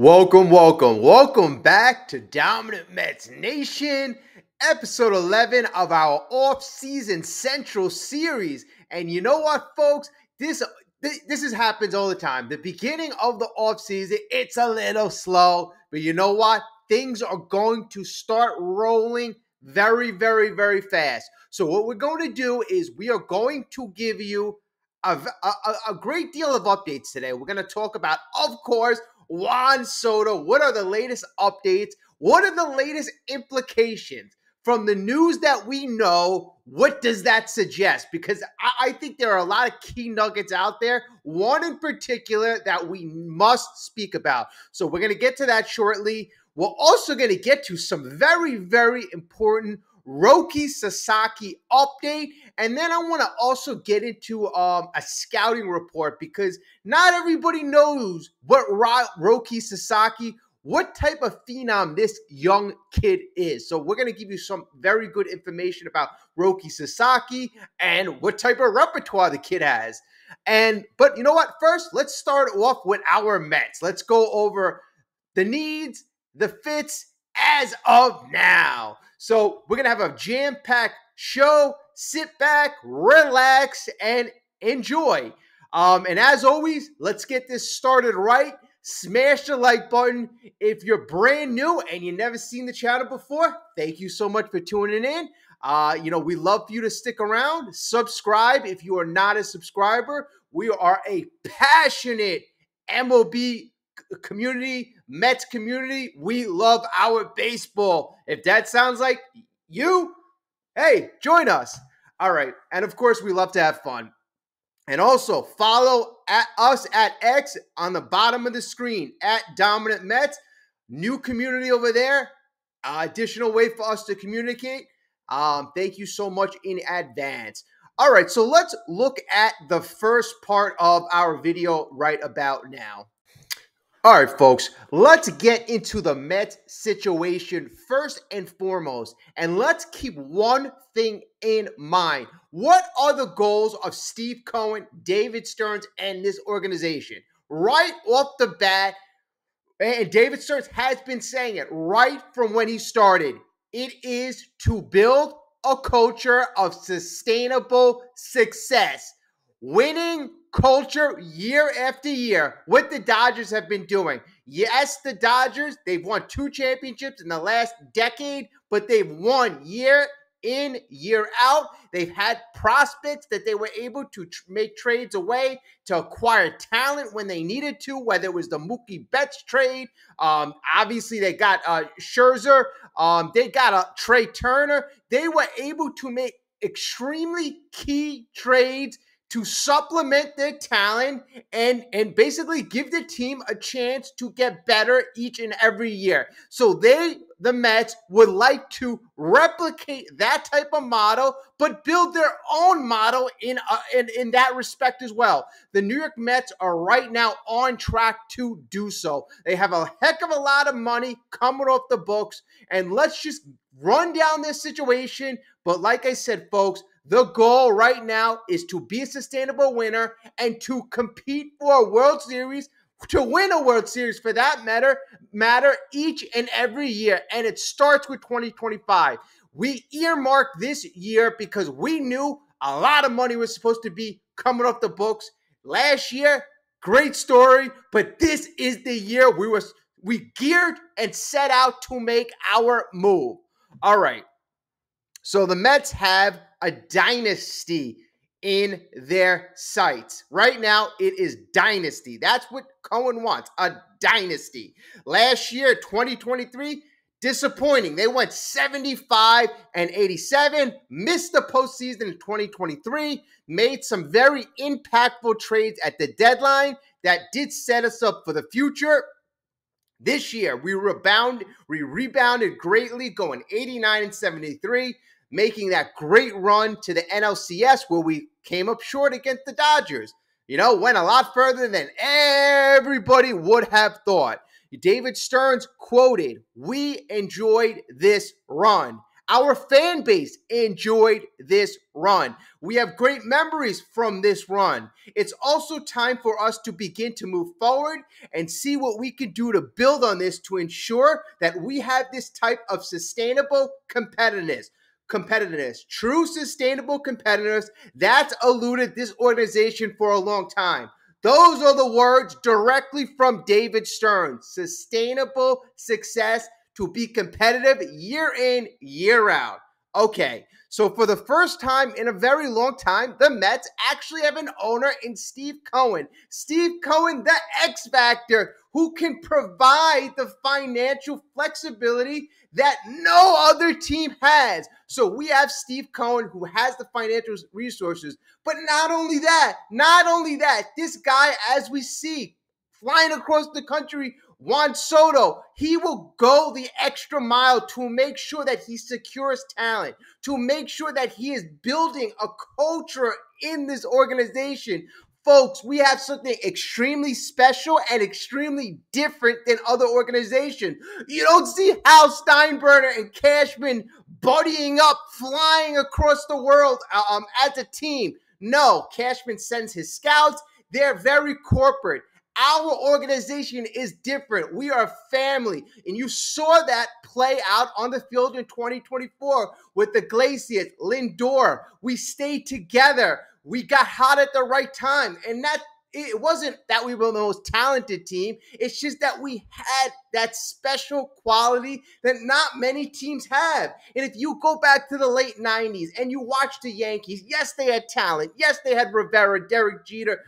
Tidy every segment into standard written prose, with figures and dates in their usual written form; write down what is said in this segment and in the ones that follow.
Welcome back to Dominant Mets Nation, episode 11 of our off-season Central Series. And you know what, folks? This happens all the time. The beginning of the off-season, it's a little slow, but you know what? Things are going to start rolling very, very, very fast. So what we're going to do is we are going to give you a great deal of updates today. We're going to talk about, of course, Juan Soto. What are the latest updates? What are the latest implications from the news that we know? What does that suggest? Because I think there are a lot of key nuggets out there, one in particular that we must speak about. So we're going to get to that shortly. We're also going to get to some very, very important Roki Sasaki update. And then I want to also get into a scouting report because not everybody knows what Roki Sasaki, what type of phenom this young kid is. So we're going to give you some very good information about Roki Sasaki and what type of repertoire the kid has. But you know what? First, let's start off with our Mets. Let's go over the needs, the fits as of now. So we're going to have a jam-packed show. Sit back, relax, and enjoy. And as always, let's get this started right. Smash the like button. If you're brand new and you've never seen the channel before, thank you so much for tuning in. We love for you to stick around. Subscribe if you are not a subscriber. We are a passionate MLB community, Mets community. We love our baseball. If that sounds like you, hey, join us. All right. And of course, we love to have fun. And also follow us at X on the bottom of the screen at Dominant Mets. New community over there. Additional way for us to communicate. Thank you so much in advance. All right. So let's look at the first part of our video right about now. All right, folks, let's get into the Mets situation first and foremost, and let's keep one thing in mind. What are the goals of Steve Cohen, David Stearns, and this organization? Right off the bat, and David Stearns has been saying it right from when he started, it is to build a culture of sustainable success. Winning culture year after year, what the Dodgers have been doing. Yes, the Dodgers, they've won 2 championships in the last decade, but they've won year in, year out. They've had prospects that they were able to make trades away to acquire talent when they needed to, whether it was the Mookie Betts trade. Obviously, they got Scherzer. They got a Trey Turner. They were able to make extremely key trades to supplement their talent and basically give the team a chance to get better each and every year. So the Mets, would like to replicate that type of model, but build their own model in that respect as well. The New York Mets are right now on track to do so. They have a heck of a lot of money coming off the books, and let's just run down this situation. But like I said, folks, the goal right now is to be a sustainable winner and to compete for a World Series, to win a World Series for that matter each and every year. And it starts with 2025. We earmarked this year because we knew a lot of money was supposed to be coming off the books. Last year, great story, but this is the year we geared and set out to make our move. All right. So the Mets have a dynasty in their sights. Right now, it is dynasty. That's what Cohen wants, a dynasty. Last year, 2023, disappointing. They went 75-87, missed the postseason in 2023, made some very impactful trades at the deadline that did set us up for the future. This year, we rebounded greatly, going 89-73, making that great run to the NLCS where we came up short against the Dodgers. Went a lot further than everybody would have thought. David Stearns quoted, "We enjoyed this run. Our fan base enjoyed this run. We have great memories from this run. It's also time for us to begin to move forward and see what we can do to build on this to ensure that we have this type of sustainable competitiveness. True sustainable competitiveness that's eluded this organization for a long time. Those are the words directly from David Stern. Sustainable success to be competitive year in, year out. Okay, so for the first time in a very long time, the Mets actually have an owner in Steve Cohen. Steve Cohen, the X Factor, who can provide the financial flexibility that no other team has. So we have Steve Cohen, who has the financial resources. But not only that, this guy, as we see, flying across the country, Juan Soto, he will go the extra mile to make sure that he secures talent, to make sure that he is building a culture in this organization. Folks, we have something extremely special and extremely different than other organizations. You don't see Hal Steinbrenner and Cashman buddying up, flying across the world as a team. No, Cashman sends his scouts. They're very corporate. Our organization is different. We are family. And you saw that play out on the field in 2024 with the Glaciers, Lindor. We stayed together. We got hot at the right time. And it wasn't that we were the most talented team. It's just that we had that special quality that not many teams have. And if you go back to the late 90s and you watch the Yankees, yes, they had talent. Yes, they had Rivera, Derek Jeter.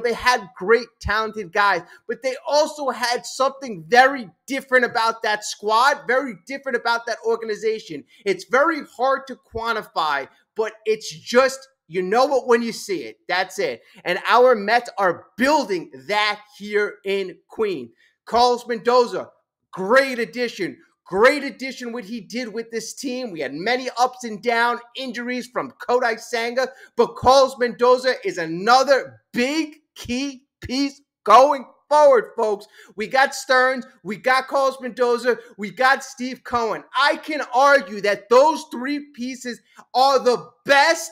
They had great talented guys, but they also had something very different about that squad, very different about that organization. It's very hard to quantify, but it's just, you know it when you see it. That's it. And our Mets are building that here in Queens. Carlos Mendoza, great addition. Great addition what he did with this team. We had many ups and downs, injuries from Kodai Senga, but Carlos Mendoza is another big key piece going forward, folks. We got Stearns, we got Carlos Mendoza, we got Steve Cohen. I can argue that those three pieces are the best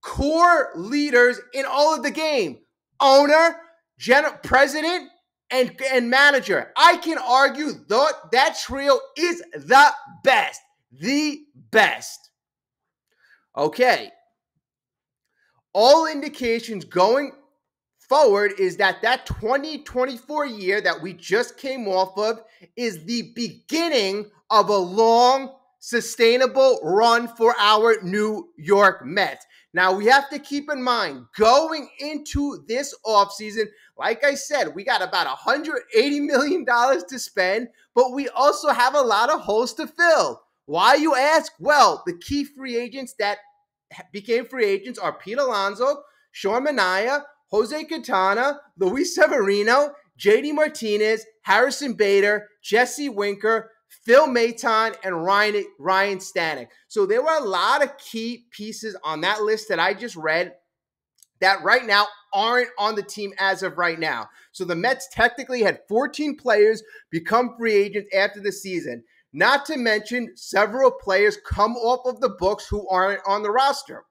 core leaders in all of the game. Owner, president, and manager. I can argue that trio is the best. The best. Okay. All indications going forward is that 2024 year that we just came off of is the beginning of a long, sustainable run for our New York Mets. Now, we have to keep in mind, going into this offseason, like I said, we got about $180 million to spend, but we also have a lot of holes to fill. Why, you ask? Well, the key free agents that became free agents are Pete Alonso, Sean Manaea, Jose Quintana, Luis Severino, JD Martinez, Harrison Bader, Jesse Winker, Phil Maton, and Ryan Stanek. So there were a lot of key pieces on that list that I just read that right now aren't on the team as of right now. So the Mets technically had 14 players become free agents after the season. Not to mention several players come off of the books who aren't on the roster.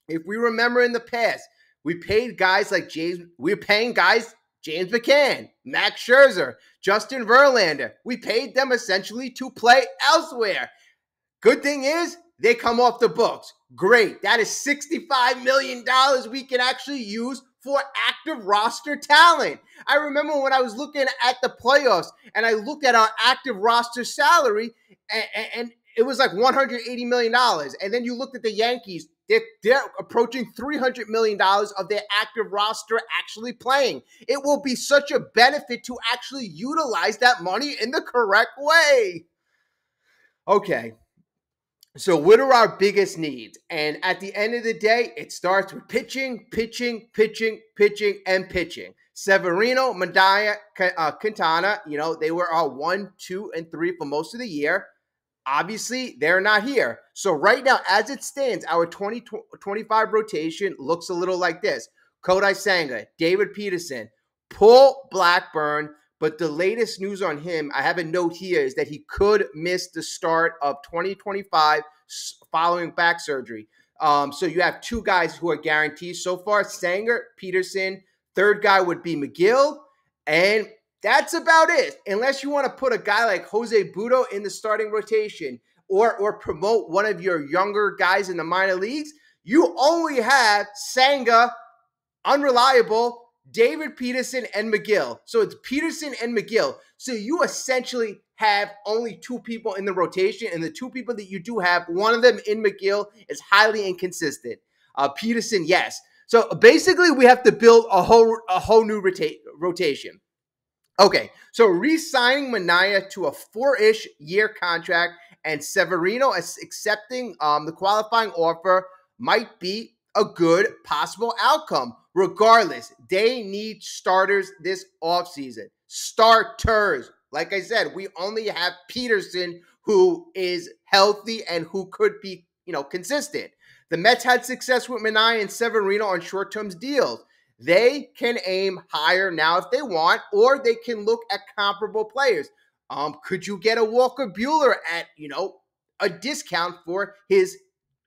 If we remember in the past, we paid guys like James McCann, Max Scherzer, Justin Verlander. We paid them essentially to play elsewhere. Good thing is, they come off the books. Great. That is $65 million we can actually use for active roster talent. I remember when I was looking at the playoffs and I looked at our active roster salary and it was like $180 million. And then you looked at the Yankees, they're approaching $300 million of their active roster actually playing. It will be such a benefit to actually utilize that money in the correct way. Okay. So what are our biggest needs? And at the end of the day, it starts with pitching, and pitching. Severino, Manaea, Quintana, they were our 1, 2, and 3 for most of the year. Obviously, they're not here. So right now, as it stands, our 2025 rotation looks a little like this. Kodai Senga, David Peterson, Paul Blackburn, but the latest news on him, I have a note here, is that he could miss the start of 2025, following back surgery. So you have two guys who are guaranteed so far: Sanger, Peterson. Third guy would be McGill, and that's about it. Unless you want to put a guy like Jose Budo in the starting rotation or promote one of your younger guys in the minor leagues, you only have Sanger, unreliable, David Peterson, and McGill. So it's Peterson and McGill. So you essentially have only two people in the rotation, and the two people that you do have, one of them in McGill is highly inconsistent. Peterson, yes. So basically, we have to build a whole new rotation. Okay, so re-signing Manaea to a 4-ish year contract and Severino accepting the qualifying offer might be a good possible outcome. Regardless, they need starters this offseason. Starters. Like I said, we only have Peterson, who is healthy and who could be, consistent. The Mets had success with Manaea and Severino on short-term deals. They can aim higher now if they want, or they can look at comparable players. Could you get a Walker Buehler at, a discount for his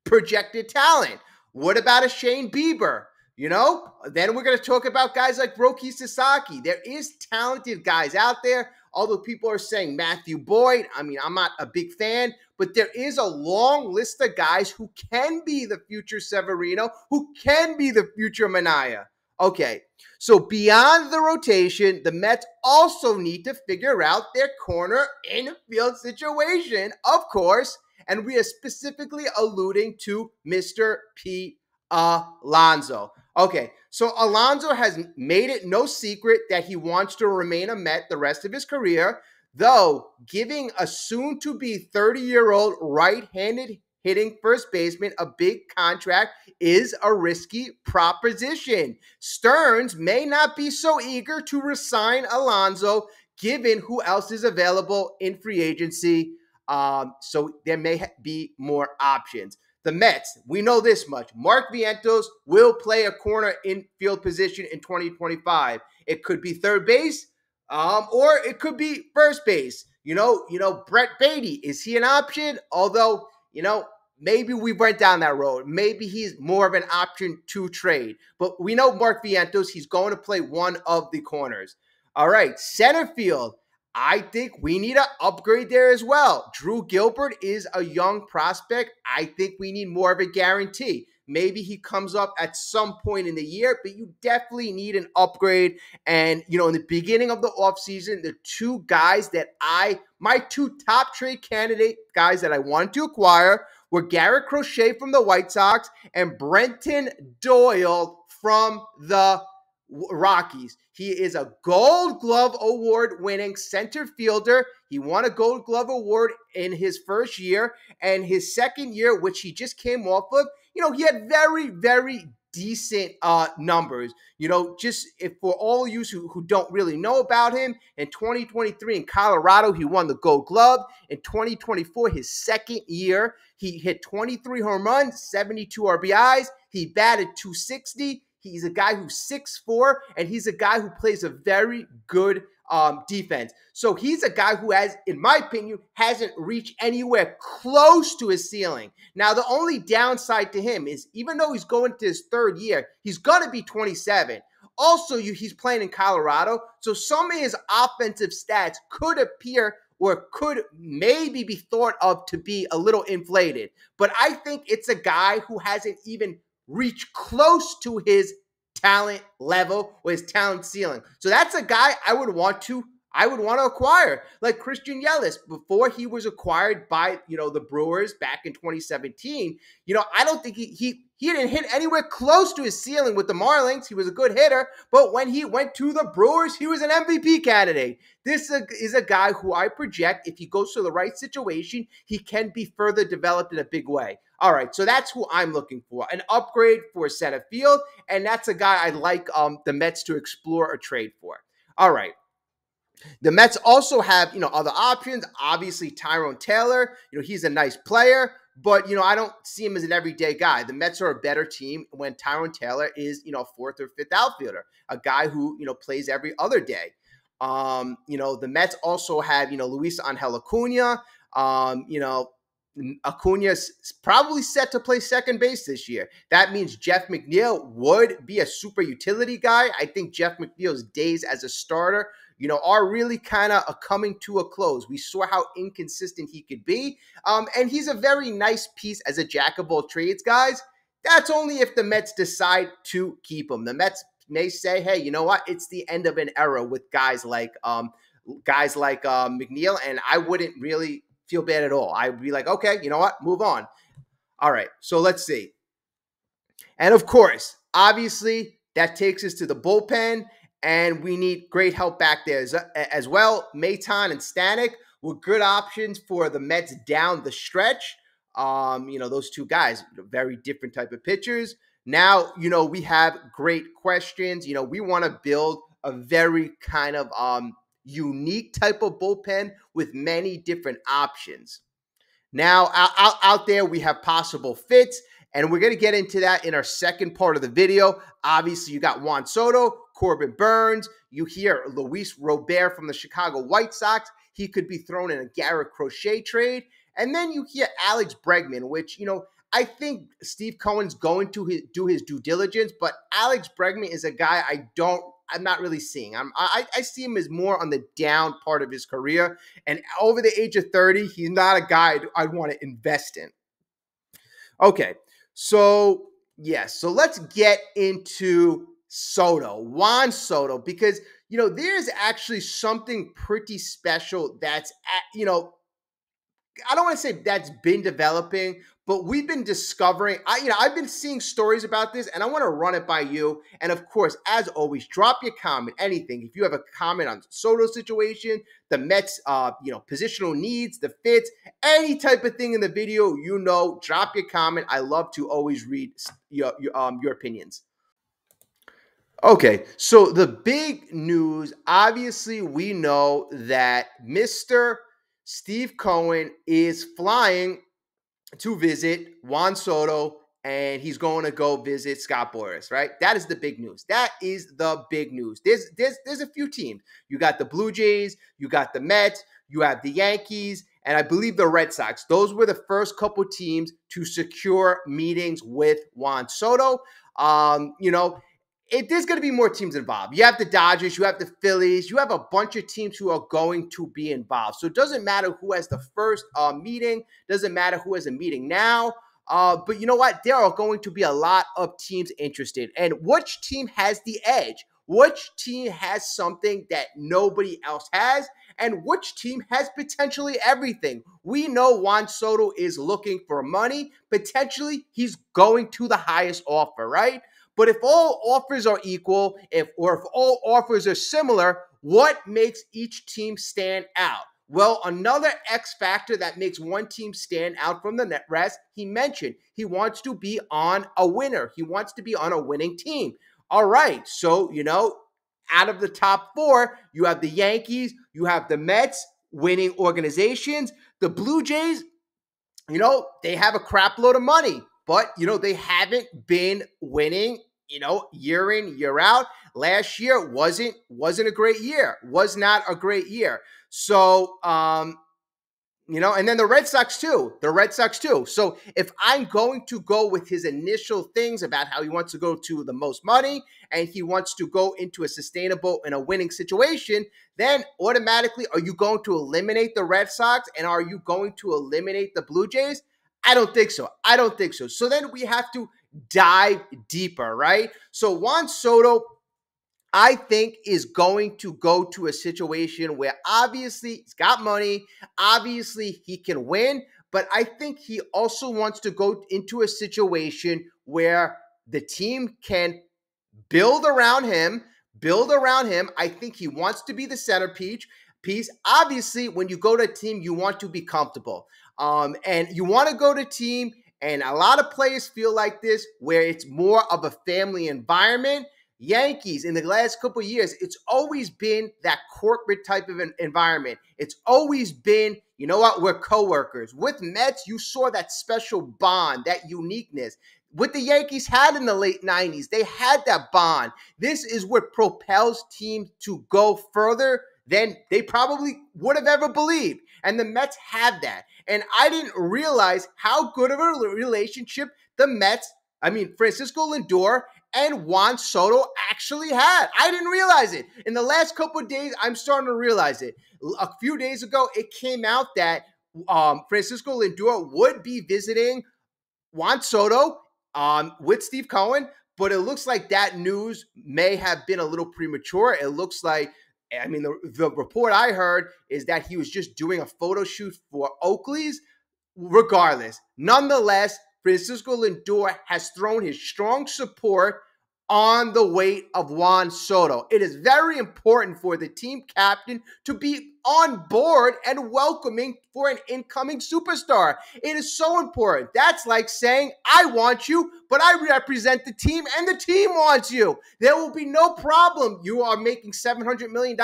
projected talent? What about a Shane Bieber? Then we're going to talk about guys like Roki Sasaki. There is talented guys out there, although people are saying Matthew Boyd. I mean, I'm not a big fan, but there is a long list of guys who can be the future Severino, who can be the future Manaea. Okay, so beyond the rotation, the Mets also need to figure out their corner infield situation, of course, and we are specifically alluding to Mr. P. Alonso. Okay, so Alonso has made it no secret that he wants to remain a Met the rest of his career, though giving a soon-to-be 30-year-old right-handed hitting first baseman a big contract is a risky proposition. Stearns may not be so eager to resign Alonso given who else is available in free agency, so there may be more options. The Mets, we know this much. Mark Vientos will play a corner infield position in 2025. It could be third base, or it could be first base. Brett Beatty, is he an option? Although, maybe we went down that road. Maybe he's more of an option to trade. But we know Mark Vientos, he's going to play one of the corners. All right, center field. I think we need an upgrade there as well. Drew Gilbert is a young prospect. I think we need more of a guarantee. Maybe he comes up at some point in the year, but you definitely need an upgrade. And, in the beginning of the offseason, the two guys that my two top trade candidate guys that I wanted to acquire were Garrett Crochet from the White Sox and Brenton Doyle from the Rockies. He is a Gold Glove Award winning center fielder. He won a Gold Glove Award in his first year, and his second year, which he just came off of, he had very, very decent numbers. Just if for all you who don't really know about him, in 2023 in Colorado, he won the Gold Glove. In 2024, his second year, he hit 23 home runs, 72 RBIs. He batted .260. He's a guy who's 6'4", and he's a guy who plays a very good defense. So he's a guy who has, in my opinion, hasn't reached anywhere close to his ceiling. Now, the only downside to him is even though he's going to his third year, he's going to be 27. Also, he's playing in Colorado, so some of his offensive stats could appear or could maybe be thought of to be a little inflated. But I think it's a guy who hasn't even reach close to his talent level or his talent ceiling. So that's a guy I would want to acquire, like Christian Yelich before he was acquired by, the Brewers back in 2017. I don't think he didn't hit anywhere close to his ceiling with the Marlins. He was a good hitter, but when he went to the Brewers, he was an MVP candidate. This is a guy who I project, if he goes to the right situation, he can be further developed in a big way. All right, so that's who I'm looking for, an upgrade for center field, and that's a guy I'd like the Mets to explore a trade for. All right. The Mets also have, other options. Obviously, Tyrone Taylor, he's a nice player, but, I don't see him as an everyday guy. The Mets are a better team when Tyrone Taylor is, fourth or fifth outfielder, a guy who, plays every other day. The Mets also have, Luis Angel Acuna, Acuna's probably set to play second base this year. That means Jeff McNeil would be a super utility guy. I think Jeff McNeil's days as a starter, are really kind of coming to a close. We saw how inconsistent he could be. And he's a very nice piece as a jack of all trades, guys. That's only if the Mets decide to keep him. The Mets may say, hey, you know what? It's the end of an era with guys like McNeil, and I wouldn't really feel bad at all. I'd be like, okay, you know what? Move on. All right, so let's see. And of course, obviously, that takes us to the bullpen, and we need great help back there as well. Maton and Stanek were good options for the Mets down the stretch. Those two guys, very different type of pitchers. Now, we have great questions. We want to build a very kind of unique type of bullpen with many different options. Now, out there, we have possible fits, and we're going to get into that in our second part of the video. Obviously, you got Juan Soto, Corbin Burns. You hear Luis Robert from the Chicago White Sox. He could be thrown in a Garrett Crochet trade. And then you hear Alex Bregman, which, I think Steve Cohen's going to do his due diligence, but Alex Bregman is a guy I'm not really seeing. I see him as more on the down part of his career. And over the age of 30, he's not a guy I'd want to invest in. Okay, so let's get into Juan Soto, because, there's actually something pretty special that's, I don't want to say that's been developing, but we've been discovering, I've been seeing stories about this, and I want to run it by you. And of course, as always, drop your comment, anything. If you have a comment on Soto's situation, the Mets, positional needs, the fits, any type of thing in the video, drop your comment. I love to always read your opinions. Okay, so the big news, obviously, we know that Mr. Steve Cohen is flying to visit Juan Soto, and he's going to go visit Scott Boras, right? That is the big news. That is the big news. There's a few teams. You got the Blue Jays, you got the Mets, you have the Yankees, and I believe the Red Sox. Those were the first couple teams to secure meetings with Juan Soto. There's going to be more teams involved. You have the Dodgers, you have the Phillies, you have a bunch of teams who are going to be involved. So it doesn't matter who has the first meeting, doesn't matter who has a meeting now. But you know what? There are going to be a lot of teams interested. And which team has the edge? Which team has something that nobody else has? And which team has potentially everything? We know Juan Soto is looking for money. Potentially, he's going to the highest offer, right? But if all offers are equal, if all offers are similar, what makes each team stand out? Well, another X factor that makes one team stand out from the rest, he mentioned, he wants to be on a winner. He wants to be on a winning team. All right, so, out of the top four, you have the Yankees, you have the Mets, winning organizations. The Blue Jays, they have a crap load of money. But, they haven't been winning, year in, year out. Last year wasn't a great year. Was not a great year. So, and then the Red Sox too. So if I'm going to go with his initial things about how he wants to go to the most money and he wants to go into a sustainable and a winning situation, then automatically, are you going to eliminate the Red Sox and are you going to eliminate the Blue Jays? I don't think so. So then we have to dive deeper, right? So Juan Soto, I think, is going to go to a situation where obviously he's got money, obviously he can win, but I think he also wants to go into a situation where the team can build around him. I think he wants to be the centerpiece. Obviously, when you go to a team, you want to be comfortable. And you want to go to a team, and a lot of players feel like this, where it's more of a family environment. Yankees, in the last couple of years, it's always been that corporate type of an environment. It's always been, we're coworkers. With Mets, you saw that special bond, that uniqueness. What the Yankees had in the late 90s, they had that bond. This is what propels teams to go further than they probably would have ever believed. And the Mets have that. And I didn't realize how good of a relationship the Mets, Francisco Lindor and Juan Soto actually had. I didn't realize it. In the last couple of days, I'm starting to realize it. A few days ago, it came out that Francisco Lindor would be visiting Juan Soto with Steve Cohen, but it looks like that news may have been a little premature. It looks like, the report I heard is that he was just doing a photo shoot for Oakley's. Regardless, nonetheless, Francisco Lindor has thrown his strong support on the weight of Juan Soto. It is very important for the team captain to be on board and welcoming for an incoming superstar. It is so important. That's like saying, I want you, but I represent the team and the team wants you. There will be no problem. You are making $700 million.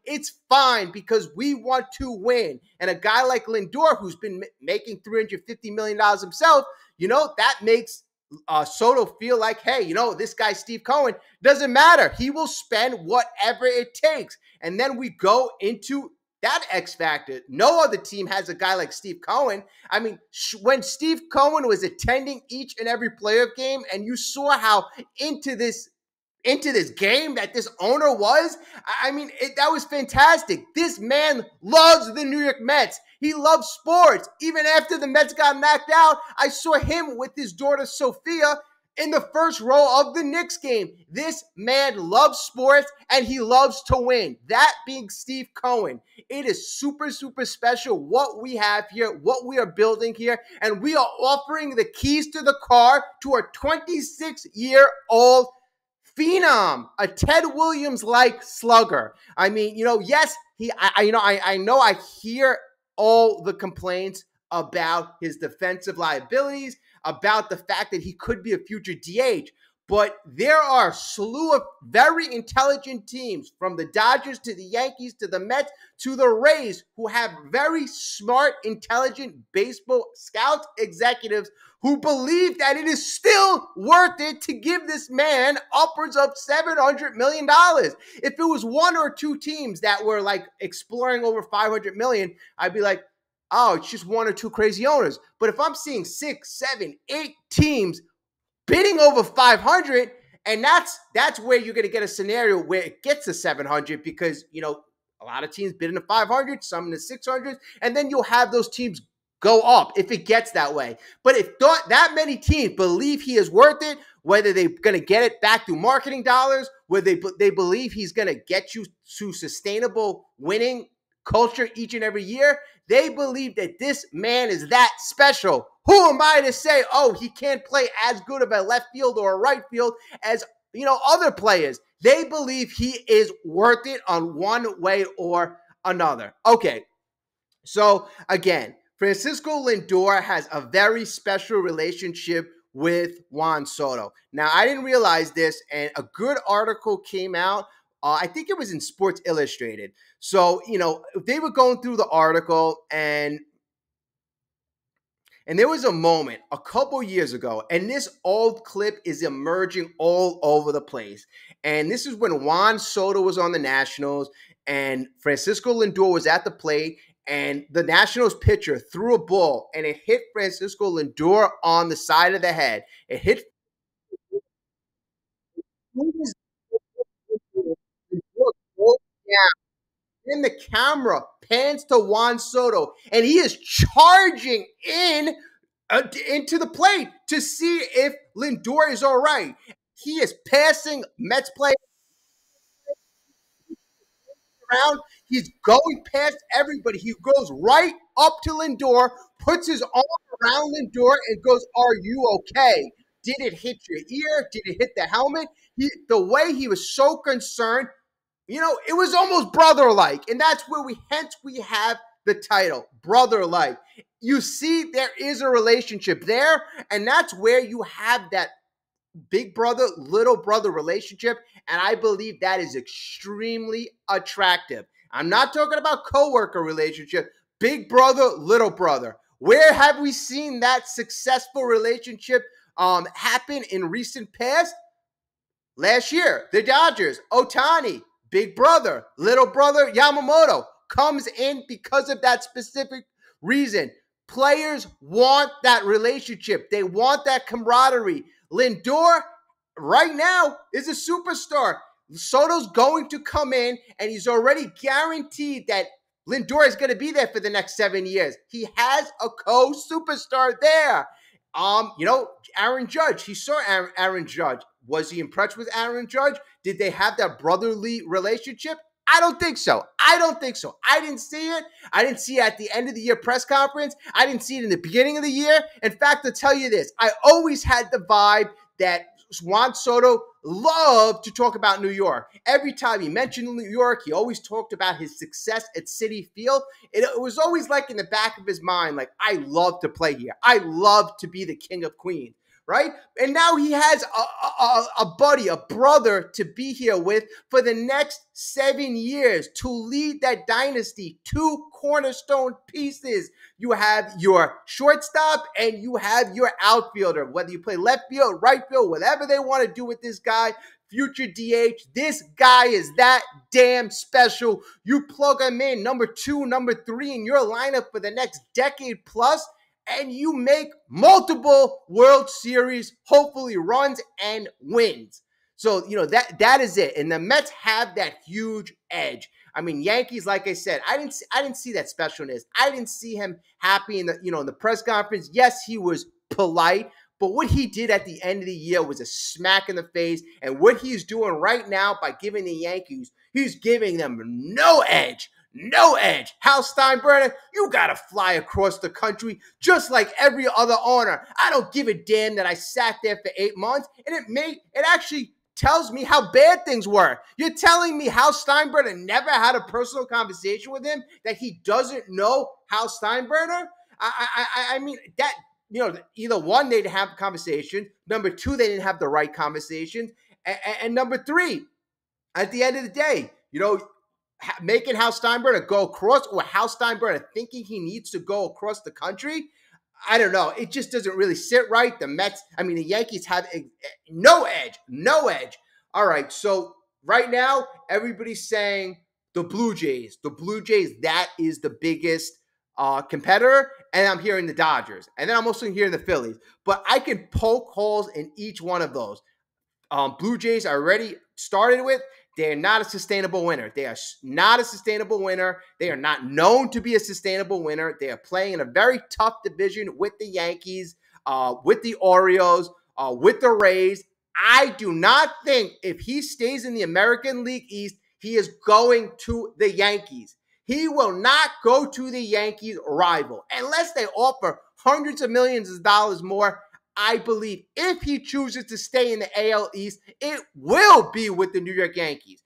It's fine because we want to win. And a guy like Lindor, who's been making $350 million himself, that makes Soto feel like, hey, this guy Steve Cohen, doesn't matter. He will spend whatever it takes. And then we go into that X factor. No other team has a guy like Steve Cohen. When Steve Cohen was attending each and every playoff game and you saw how into this game that this owner was, that was fantastic. This man loves the New York Mets. He loves sports. Even after the Mets got knocked out, I saw him with his daughter Sophia in the first row of the Knicks game. This man loves sports and he loves to win. That being Steve Cohen, it is super, super special what we have here, what we are building here, and we are offering the keys to the car to a 26-year-old phenom, a Ted Williams-like slugger. Yes, I know I hear all the complaints about his defensive liabilities, about the fact that he could be a future DH. But there are a slew of very intelligent teams, from the Dodgers to the Yankees to the Mets to the Rays, who have very smart, intelligent baseball scouts, executives who believe that it is still worth it to give this man upwards of $700 million. If it was one or two teams that were like exploring over $500 million, I'd be like, oh, it's just one or two crazy owners. But if I'm seeing 6, 7, 8 teams bidding over 500, and that's where you're going to get a scenario where it gets to 700 because, a lot of teams bid in the 500, some in the 600s, and then you'll have those teams go up if it gets that way. But if that many teams believe he is worth it, whether they're going to get it back through marketing dollars, whether they believe he's going to get you to sustainable winning culture each and every year, they believe that this man is that special. Who am I to say, oh, he can't play as good of a left field or a right field as, other players? They believe he is worth it on one way or another. Okay, so again, Francisco Lindor has a very special relationship with Juan Soto. Now, I didn't realize this, and a good article came out. I think it was in Sports Illustrated. So, they were going through the article, and there was a moment a couple years ago, and this old clip is emerging all over the place. And this is when Juan Soto was on the Nationals, and Francisco Lindor was at the plate, and the Nationals pitcher threw a ball, and it hit Francisco Lindor on the side of the head. It hit then the camera pans to Juan Soto, and he is charging into the plate to see if Lindor is all right. He is passing Mets players around. He's going past everybody. He goes right up to Lindor, puts his arm around Lindor, and goes, "Are you okay? Did it hit your ear? Did it hit the helmet?" The way he was so concerned, it was almost brother-like. And that's where we have the title, brother-like. You see, there is a relationship there, and that's where you have that big brother, little brother relationship, and I believe that is extremely attractive. I'm not talking about coworker relationship, big brother, little brother. Where have we seen that successful relationship happen in recent past? Last year, the Dodgers, Ohtani, big brother, little brother Yamamoto comes in because of that specific reason. Players want that relationship. They want that camaraderie. Lindor, right now, is a superstar. Soto's going to come in, and he's already guaranteed that Lindor is going to be there for the next 7 years. He has a co-superstar there. Aaron Judge. He saw Aaron Judge. Was he impressed with Aaron Judge? Did they have that brotherly relationship? I don't think so. I didn't see it. I didn't see it at the end of the year press conference. I didn't see it in the beginning of the year. In fact, to tell you this, I always had the vibe that Juan Soto loved to talk about New York. Every time he mentioned New York, he always talked about his success at Citi Field. It was always like in the back of his mind, like, I love to play here. I love to be the king of Queens. Right? And now he has a buddy, a brother to be here with for the next 7 years to lead that dynasty. 2 cornerstone pieces. You have your shortstop and you have your outfielder. Whether you play left field, right field, whatever they want to do with this guy, future DH, this guy is that damn special. You plug him in, number 2, number 3 in your lineup for the next decade plus, and you make multiple World Series, hopefully runs and wins. So, that is it. And the Mets have that huge edge. I mean, Yankees, like I said, I didn't see that specialness. I didn't see him happy in the press conference. Yes, he was polite, but what he did at the end of the year was a smack in the face. And what he's doing right now by giving the Yankees, he's giving them no edge. No edge. Hal Steinbrenner, you got to fly across the country just like every other owner. I don't give a damn that I sat there for 8 months, and it actually tells me how bad things were. You're telling me Hal Steinbrenner never had a personal conversation with him, that he doesn't know Hal Steinbrenner? I mean, that, either one, they didn't have a conversation. Number 2, they didn't have the right conversations. And number 3, at the end of the day, making Hal Steinbrenner go across, or Hal Steinbrenner thinking he needs to go across the country, I don't know. It just doesn't really sit right. The Yankees have no edge. All right, so right now, everybody's saying the Blue Jays, that is the biggest competitor, and I'm hearing the Dodgers, and then I'm also hearing the Phillies. But I can poke holes in each one of those. Blue Jays are already started with. They are not a sustainable winner. They are not a sustainable winner. They are not known to be a sustainable winner. They are playing in a very tough division with the Yankees, with the Orioles, with the Rays. I do not think if he stays in the American League East, he is going to the Yankees. He will not go to the Yankees rival unless they offer hundreds of millions of dollars more. I believe if he chooses to stay in the AL East, it will be with the New York Yankees.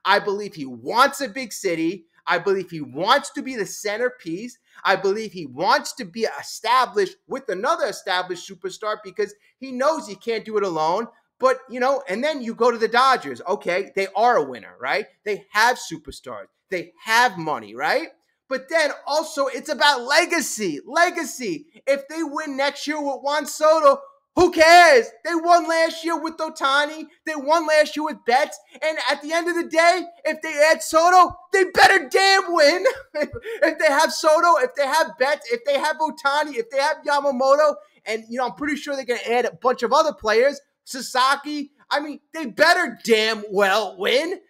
I believe he wants a big city. I believe he wants to be the centerpiece. I believe he wants to be established with another established superstar because he knows he can't do it alone. But, and then you go to the Dodgers. Okay, they are a winner, right? They have superstars. They have money, right? But then also it's about legacy. If they win next year with Juan Soto, who cares? They won last year with Ohtani. They won last year with Betts. And at the end of the day, if they add Soto, they better damn win. If they have Soto, if they have Betts, if they have Ohtani, if they have Yamamoto, and I'm pretty sure they're going to add a bunch of other players, Sasaki. I mean, they better damn well win.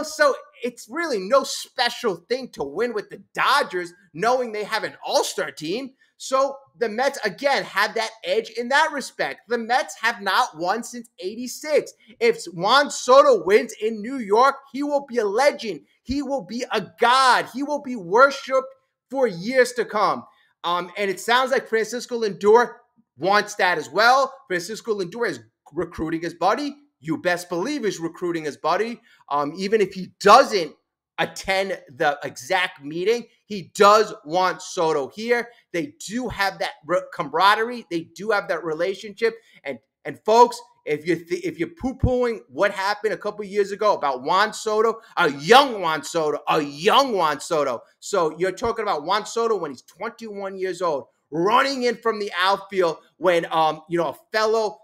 So it's really no special thing to win with the Dodgers, knowing they have an all-star team. So the Mets, again, have that edge in that respect. The Mets have not won since '86. If Juan Soto wins in New York, he will be a legend. He will be a god. He will be worshipped for years to come. And it sounds like Francisco Lindor wants that as well. Francisco Lindor is recruiting his buddy. You best believe he's recruiting his buddy. Even if he doesn't attend the exact meeting, he does want Soto here. They do have that camaraderie. They do have that relationship. And folks, if you're poo-pooing what happened a couple years ago about Juan Soto, a young Juan Soto. So you're talking about Juan Soto when he's 21 years old, running in from the outfield when a fellow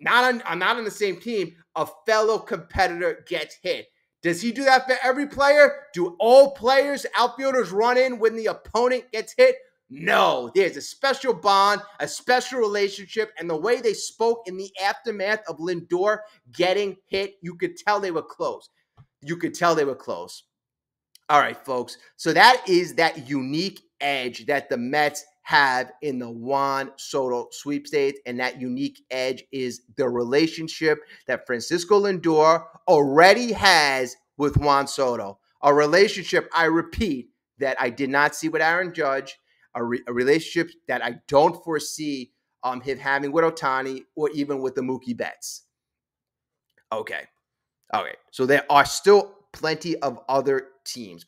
I'm not on the same team, a fellow competitor gets hit. Does he do that for every player? Do all players, outfielders run in when the opponent gets hit? No, there's a special bond, a special relationship, and the way they spoke in the aftermath of Lindor getting hit, you could tell they were close. You could tell they were close. All right, folks. So that is that unique edge that the Mets have in the Juan Soto sweepstakes. And that unique edge is the relationship that Francisco Lindor already has with Juan Soto. A relationship, I repeat, that I did not see with Aaron Judge, a relationship that I don't foresee him having with Ohtani or even with the Mookie Betts. Okay. Okay. So there are still plenty of other teams.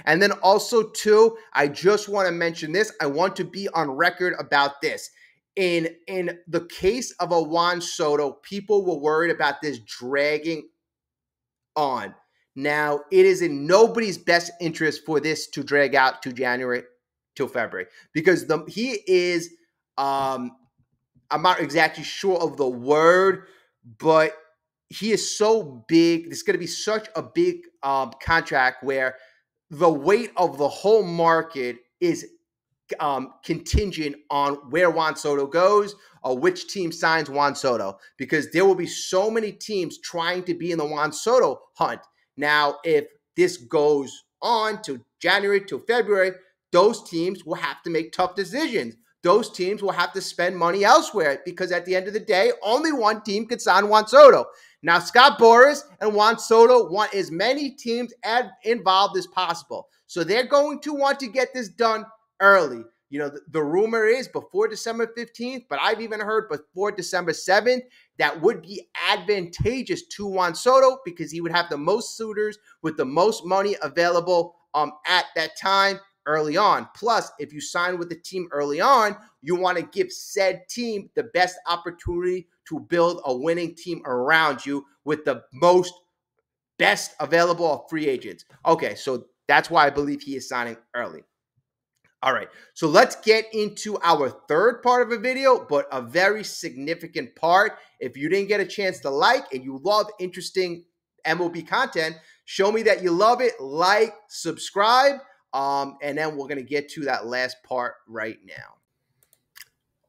And then also, too, I just want to mention this. I want to be on record about this. In the case of a Juan Soto, people were worried about this dragging on. Now, it is in nobody's best interest for this to drag out to January till February because he is, I'm not exactly sure of the word, but he is so big. It's going to be such a big contract where the weight of the whole market is contingent on where Juan Soto goes or which team signs Juan Soto, because there will be so many teams trying to be in the Juan Soto hunt. Now, if this goes on to January to February, those teams will have to make tough decisions. Those teams will have to spend money elsewhere because at the end of the day, only one team could sign Juan Soto. Now, Scott Boras and Juan Soto want as many teams involved as possible. So they're going to want to get this done early. You know, the rumor is before December 15th, but I've even heard before December 7th. That would be advantageous to Juan Soto because he would have the most suitors with the most money available at that time early on. Plus, if you sign with the team early on, you want to give said team the best opportunity to build a winning team around you with the most best available of free agents. Okay, so that's why I believe he is signing early. All right, so let's get into our third part of the video, but a very significant part. If you didn't get a chance to like and you love interesting MLB content, show me that you love it, like, subscribe, and then we're going to get to that last part right now.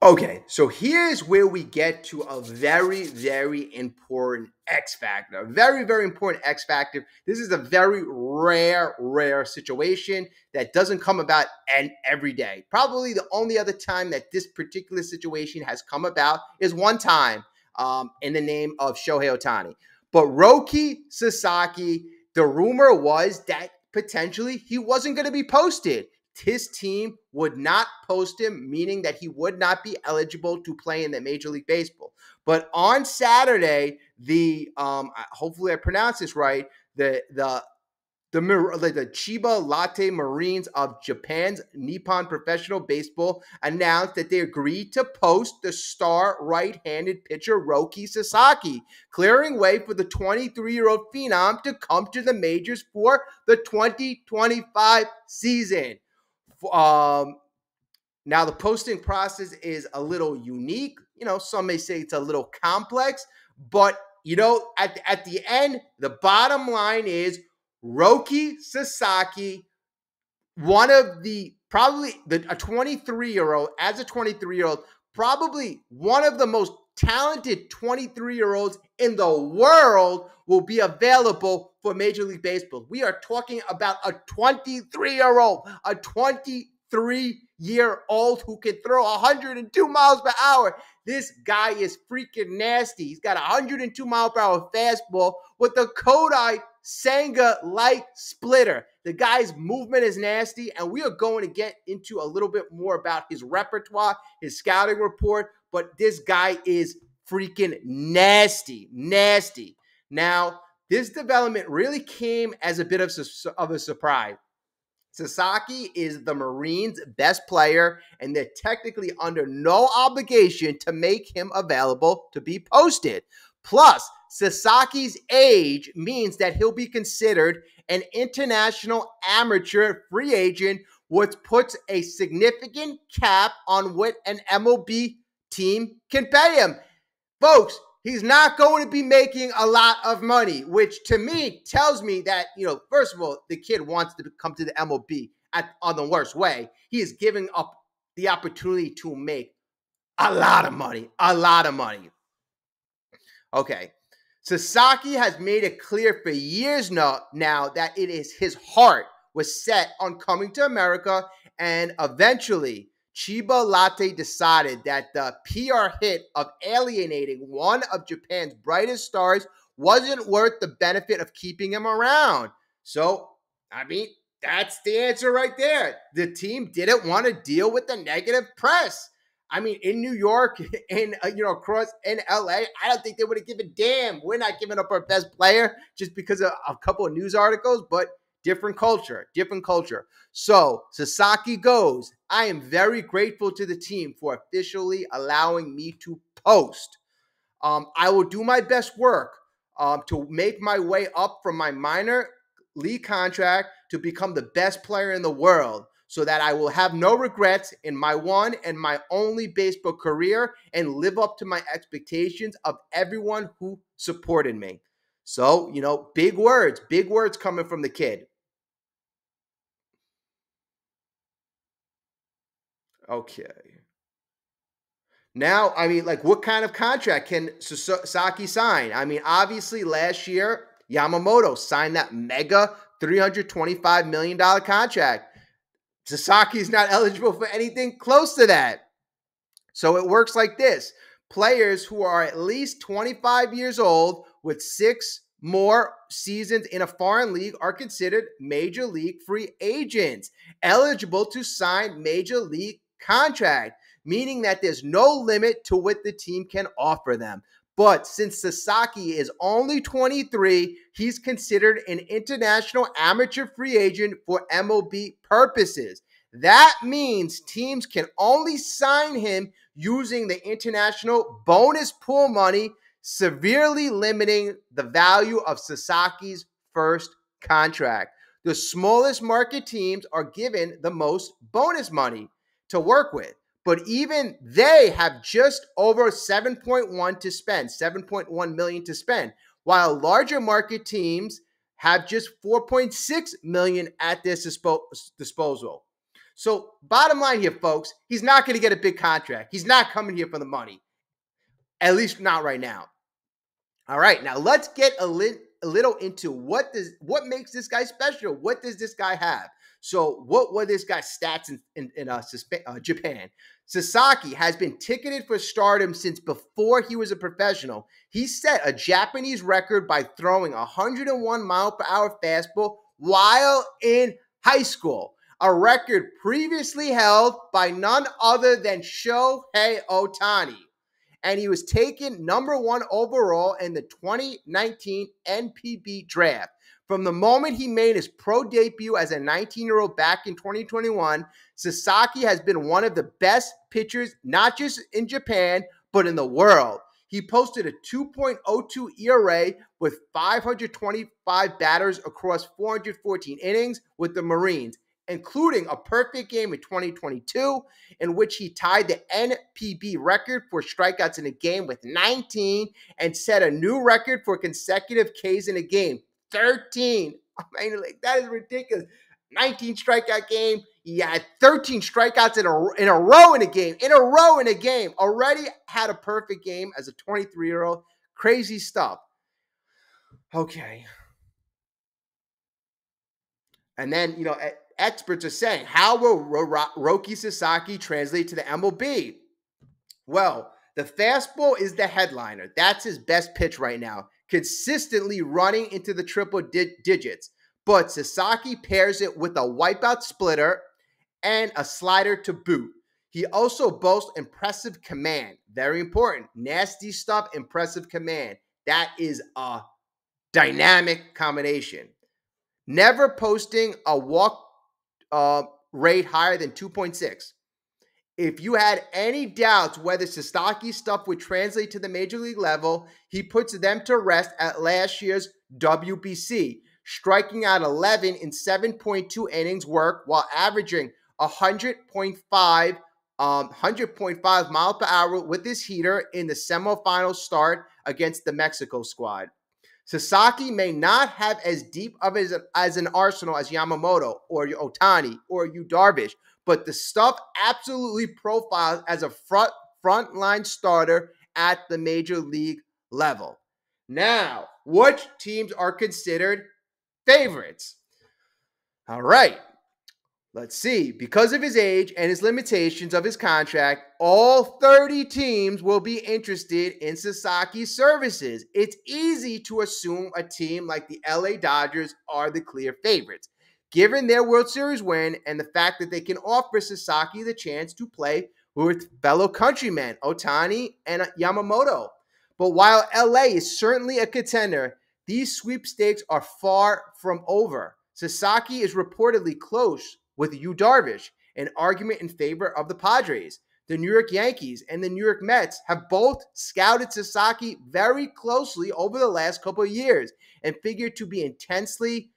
Okay, so here's where we get to a very, very important X factor. A very, very important X factor. This is a very rare situation that doesn't come about every day. Probably the only other time that this particular situation has come about is one time in the name of Shohei Ohtani. But Roki Sasaki, the rumor was that potentially he wasn't going to be posted. His team would not post him, meaning that he would not be eligible to play in the Major League Baseball. But on Saturday, the hopefully I pronounce this right, the Chiba Latte Marines of Japan's Nippon Professional Baseball announced that they agreed to post the star right-handed pitcher Roki Sasaki, clearing way for the 23-year-old phenom to come to the majors for the 2025 season. Now, the posting process is a little unique. You know, some may say it's a little complex, but, you know, at the end, the bottom line is Roki Sasaki, one of the probably a 23-year-old, as a 23-year-old, probably one of the most talented 23-year-olds in the world will be available for Major League Baseball. We are talking about a 23-year-old, a 23-year-old who can throw 102 miles per hour. This guy is freaking nasty. He's got a 102 mile per hour fastball with the Kodai Senga-like splitter. The guy's movement is nasty, and we are going to get into a little bit more about his repertoire, his scouting report, but this guy is freaking nasty. Now, this development really came as a bit of a surprise. Sasaki is the Marines' best player, and they're technically under no obligation to make him available to be posted. Plus, Sasaki's age means that he'll be considered an international amateur free agent, which puts a significant cap on what an MLB team can pay him. Folks, he's not going to be making a lot of money, which to me tells me that, first of all, the kid wants to come to the MLB on the worst way. He is giving up the opportunity to make a lot of money. A lot of money. Okay. Sasaki has made it clear for years now that it is his heart was set on coming to America, and eventually Chiba Latte decided that the PR hit of alienating one of Japan's brightest stars wasn't worth the benefit of keeping him around. So, that's the answer right there. The team didn't want to deal with the negative press. In New York, across in LA, I don't think they would have given a damn. We're not giving up our best player just because of a couple of news articles, but different culture. So Sasaki goes. I am very grateful to the team for officially allowing me to post. I will do my best work to make my way up from my minor league contract to become the best player in the world, so that I will have no regrets in my one and my only baseball career and live up to my expectations of everyone who supported me. So, big words coming from the kid. Okay. Now, what kind of contract can Sasaki sign? Obviously last year, Yamamoto signed that mega $325 million contract. Sasaki is not eligible for anything close to that. So it works like this. Players who are at least 25 years old with 6 more seasons in a foreign league are considered major league free agents, eligible to sign major league contract, meaning that there's no limit to what the team can offer them. But since Sasaki is only 23, he's considered an international amateur free agent for MLB purposes. That means teams can only sign him using the international bonus pool money, severely limiting the value of Sasaki's first contract. The smallest market teams are given the most bonus money to work with, but even they have just over 7.1 million to spend, while larger market teams have just 4.6 million at their disposal. So bottom line here, folks, he's not going to get a big contract. He's not coming here for the money, at least not right now. All right, now let's get a little into what makes this guy special. What does this guy have? So what were this guy's stats in Japan? Sasaki has been ticketed for stardom since before he was a professional. He set a Japanese record by throwing a 101 mile per hour fastball while in high school, a record previously held by none other than Shohei Ohtani. And he was taken number 1 overall in the 2019 NPB draft. From the moment he made his pro debut as a 19-year-old back in 2021, Sasaki has been one of the best pitchers, not just in Japan, but in the world. He posted a 2.02 ERA with 525 batters across 414 innings with the Marines, including a perfect game in 2022, in which he tied the NPB record for strikeouts in a game with 19 and set a new record for consecutive Ks in a game, 13. That is ridiculous. 19 strikeout game. He had 13 strikeouts in a row in a game. Already had a perfect game as a 23-year-old. Crazy stuff. Okay. And then, experts are saying, how will Roki Sasaki translate to the MLB? Well, the fastball is the headliner. That's his best pitch right now, consistently running into the triple digits. But Sasaki pairs it with a wipeout splitter and a slider to boot. He also boasts impressive command. Very important. Nasty stuff, impressive command. That is a dynamic combination. Never posting a walk rate higher than 2.6. If you had any doubts whether Sasaki's stuff would translate to the major league level, he puts them to rest at last year's WBC, striking out 11 in 7.2 innings work while averaging 100.5 100.5 mile per hour with his heater in the semifinal start against the Mexico squad. Sasaki may not have as deep of as an arsenal as Yamamoto or Ohtani or Yu Darvish, but the stuff absolutely profiles as a frontline starter at the major league level. Now, which teams are considered favorites? All right. Let's see. Because of his age and his limitations of his contract, all 30 teams will be interested in Sasaki's services. It's easy to assume a team like the LA Dodgers are the clear favorites, given their World Series win and the fact that they can offer Sasaki the chance to play with fellow countrymen, Ohtani and Yamamoto. But while LA is certainly a contender, these sweepstakes are far from over. Sasaki is reportedly close with Yu Darvish, an argument in favor of the Padres. The New York Yankees and the New York Mets have both scouted Sasaki very closely over the last couple of years and figured to be intensely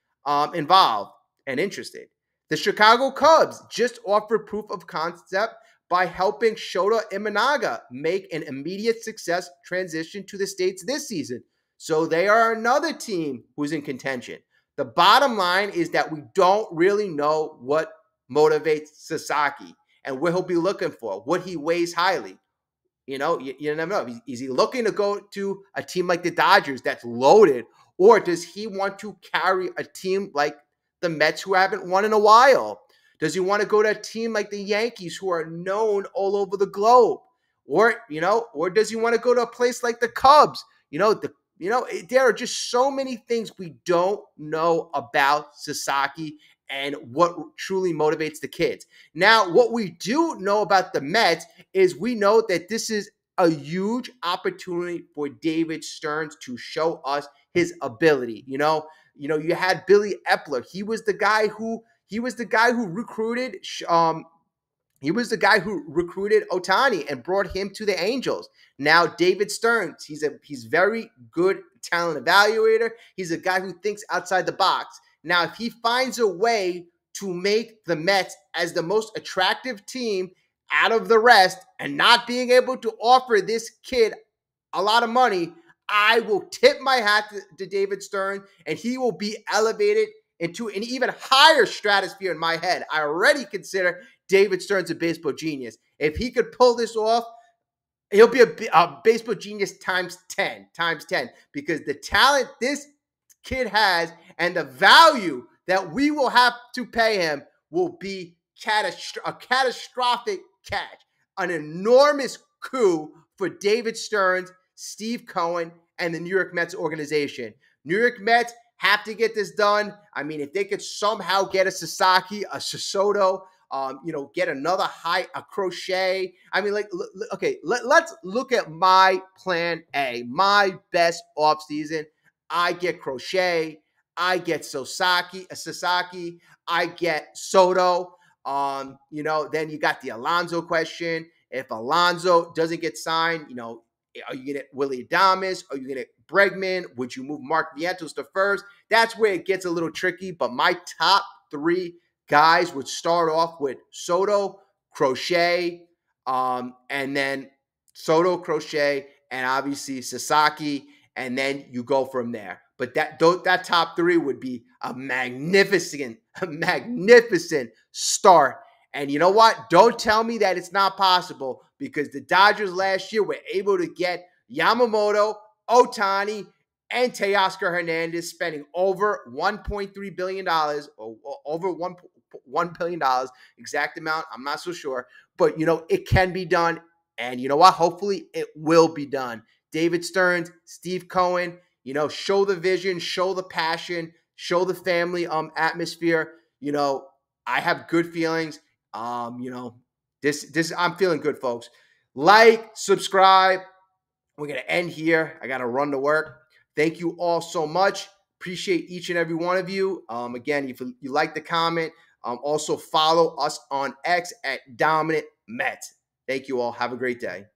involved and interested. The Chicago Cubs just offered proof of concept by helping Shota Imanaga make an immediate success transition to the States this season. So they are another team who's in contention. The bottom line is that we don't really know what motivates Sasaki and what he'll be looking for, what he weighs highly. You never know. Is he looking to go to a team like the Dodgers that's loaded, or does he want to carry a team like the Mets who haven't won in a while? Does he want to go to a team like the Yankees who are known all over the globe? Or does he want to go to a place like the Cubs? There are just so many things we don't know about Sasaki and what truly motivates the kids. Now, what we do know about the Mets is we know that this is a huge opportunity for David Stearns to show us his ability. You had Billy Epler. He was the guy who recruited he was the guy who recruited Ohtani and brought him to the Angels. Now, David Stearns, he's very good talent evaluator. He's a guy who thinks outside the box. Now, if he finds a way to make the Mets as the most attractive team out of the rest and not being able to offer this kid a lot of money, I will tip my hat to David Stearns, and he will be elevated into an even higher stratosphere in my head. I already consider David Stearns a baseball genius. If he could pull this off, he'll be a baseball genius times 10, because the talent this kid has and the value that we will have to pay him will be a catastrophic catch, an enormous coup for David Stearns, Steve Cohen, and the New York Mets organization. New York Mets have to get this done. I mean, if they could somehow get a Sasaki, a Soto, get another a Crochet. I mean, let's look at my plan A, my best offseason. I get Crochet, I get Sasaki, I get Soto. Then you got the Alonso question. If Alonso doesn't get signed, are you going to Willie Adames? Are you going to Bregman? Would you move Mark Vientos to first? That's where it gets a little tricky. But my top three guys would start off with Soto, Crochet, and then Soto, Crochet, and obviously Sasaki, and then you go from there. But that top three would be a magnificent start. And you know what? Don't tell me that it's not possible, because the Dodgers last year were able to get Yamamoto, Ohtani, and Teoscar Hernandez, spending over $1.3 billion, or over $1 billion, exact amount, I'm not so sure. But, it can be done. And you know what? Hopefully it will be done. David Stearns, Steve Cohen, show the vision, show the passion, show the family atmosphere. I have good feelings. This I'm feeling good, folks. Like, subscribe. We're going to end here. I got to run to work. Thank you all so much. Appreciate each and every one of you. Again, if you like the comment, also follow us on X at Dominant Met. Thank you all. Have a great day.